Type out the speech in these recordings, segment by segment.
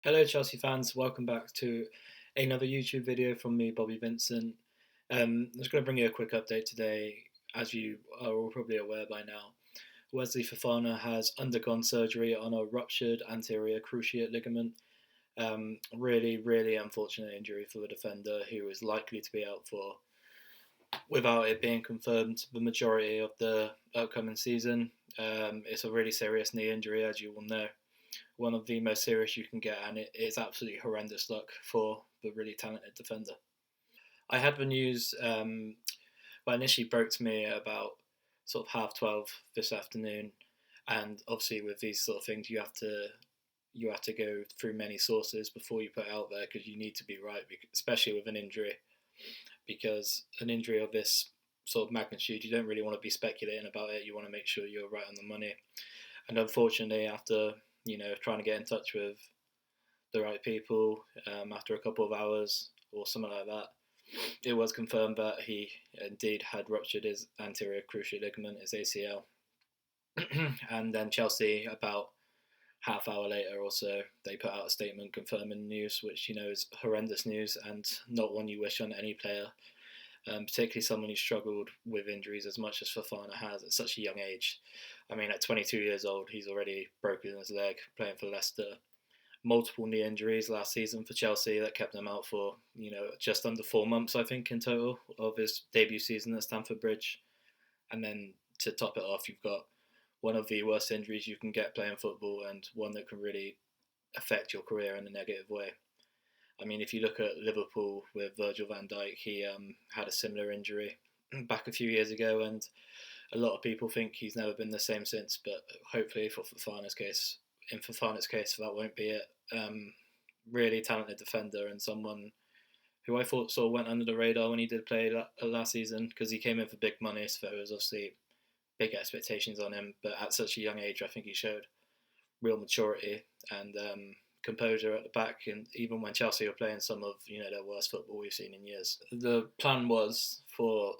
Hello, Chelsea fans. Welcome back to another YouTube video from me, Bobby Vincent. I'm just going to bring you a quick update today. As you are all probably aware by now, Wesley Fofana has undergone surgery on a ruptured anterior cruciate ligament. Really, really unfortunate injury for the defender, who is likely to be out for, without it being confirmed, the majority of the upcoming season. It's a really serious knee injury, as you will know, one of the most serious you can get, and it is absolutely horrendous luck for the really talented defender. I had the news, initially broke to me about sort of 12:30 this afternoon, and obviously with these sort of things, you have to go through many sources before you put it out there because you need to be right, especially with an injury, because an injury of this sort of magnitude, you don't really want to be speculating about it. You want to make sure you're right on the money. And unfortunately, after trying to get in touch with the right people, after a couple of hours or something like that, it was confirmed that he indeed had ruptured his anterior cruciate ligament, his ACL. And then Chelsea, about half hour later or so, they put out a statement confirming the news, which is horrendous news and not one you wish on any player, particularly someone who struggled with injuries as much as Fofana has at such a young age. I mean, at 22 years old, he's already broken his leg playing for Leicester. Multiple knee injuries last season for Chelsea that kept him out for just under 4 months, I think, in total of his debut season at Stamford Bridge. And then to top it off, you've got one of the worst injuries you can get playing football, and one that can really affect your career in a negative way. I mean, if you look at Liverpool with Virgil van Dijk, he had a similar injury back a few years ago, and a lot of people think he's never been the same since. But hopefully, in Fofana's case, that won't be it. Really talented defender, and someone who I thought sort of went under the radar when he did play last season, because he came in for big money, so there was obviously big expectations on him. But at such a young age, I think he showed real maturity and composure at the back, and even when Chelsea were playing some of their worst football we've seen in years. The plan was for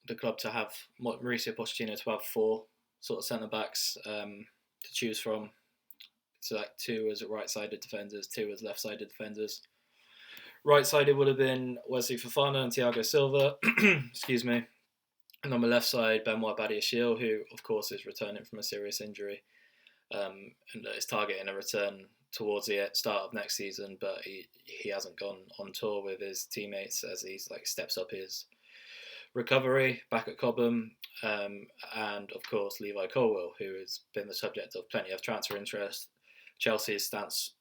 the club to have Mauricio Pochettino to have four sort of centre backs to choose from. So like two as right-sided defenders, two as left-sided defenders. Right-sided would have been Wesley Fofana and Thiago Silva. Excuse me. And on the left side, Benoit Badiashile, who of course is returning from a serious injury, and is targeting a return towards the start of next season, but he hasn't gone on tour with his teammates as he's steps up his recovery back at Cobham, and of course Levi Colwill, who has been the subject of plenty of transfer interest. Chelsea's stance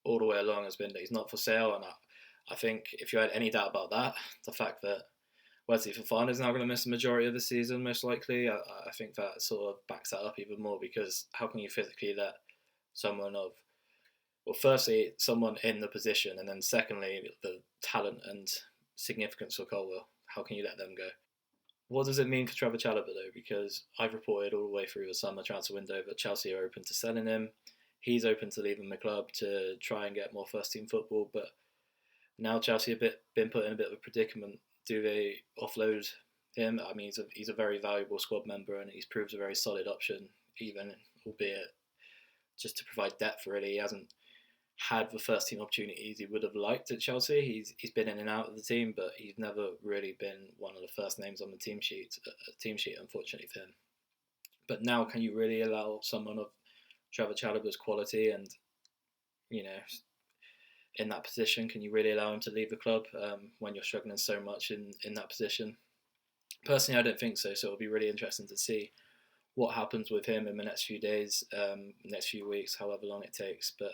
all the way along has been that he's not for sale, and I think if you had any doubt about that, the fact that Wesley Fofana is now going to miss the majority of the season, most likely, I think that sort of backs that up even more, because how can you physically let someone of, well, firstly, someone in the position, and then secondly, the talent and significance of Colwell, how can you let them go? What does it mean for Trevor Chalobah, though? Because I've reported all the way through the summer transfer window that Chelsea are open to selling him. He's open to leaving the club to try and get more first team football, but now Chelsea have been put in a bit of a predicament. Do they offload him? I mean, he's a very valuable squad member, and he's proved a very solid option, even albeit just to provide depth. Really, he hasn't had the first team opportunities he would have liked at Chelsea. He's been in and out of the team, but he's never really been one of the first names on the team sheet. Unfortunately for him. But now, can you really allow someone of Trevor Chalobah's quality and in that position, can you really allow him to leave the club when you're struggling so much in that position? Personally, I don't think so. So it'll be really interesting to see what happens with him in the next few days, next few weeks, however long it takes. But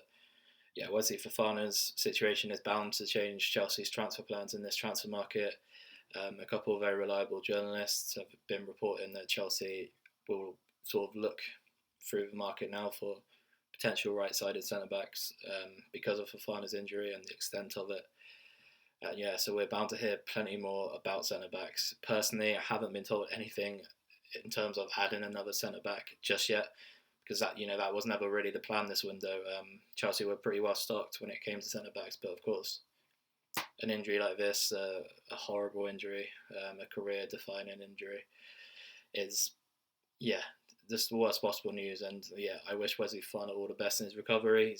yeah, Wesley Fofana's situation is bound to change Chelsea's transfer plans in this transfer market. A couple of very reliable journalists have been reporting that Chelsea will sort of look through the market now for potential right-sided centre-backs because of Fofana's injury and the extent of it. So we're bound to hear plenty more about centre-backs. Personally, I haven't been told anything in terms of adding another centre-back just yet, because that was never really the plan this window. Chelsea were pretty well stocked when it came to centre-backs, but of course, an injury like this, a horrible injury, a career-defining injury, is, just the worst possible news. And I wish Wesley Fofana all the best in his recovery.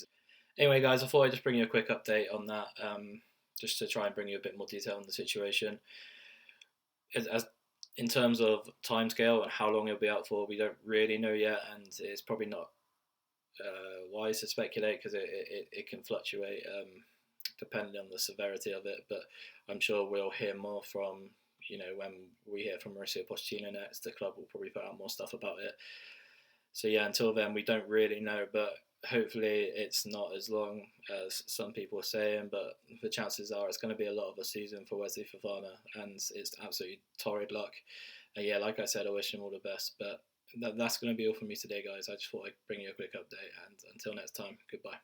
Anyway, guys, I thought I'd just bring you a quick update on that, just to try and bring you a bit more detail on the situation. As in terms of timescale and how long he'll be out for, we don't really know yet, and it's probably not wise to speculate because it can fluctuate depending on the severity of it. But I'm sure we'll hear more from, when we hear from Mauricio Pochettino next. The club will probably put out more stuff about it. So yeah, until then we don't really know, but hopefully it's not as long as some people are saying. But the chances are it's going to be a lot of a season for Wesley Fofana, and it's absolutely torrid luck. And yeah, like I said, I wish him all the best. But that's going to be all from me today, guys. I just thought I'd bring you a quick update, and until next time, goodbye.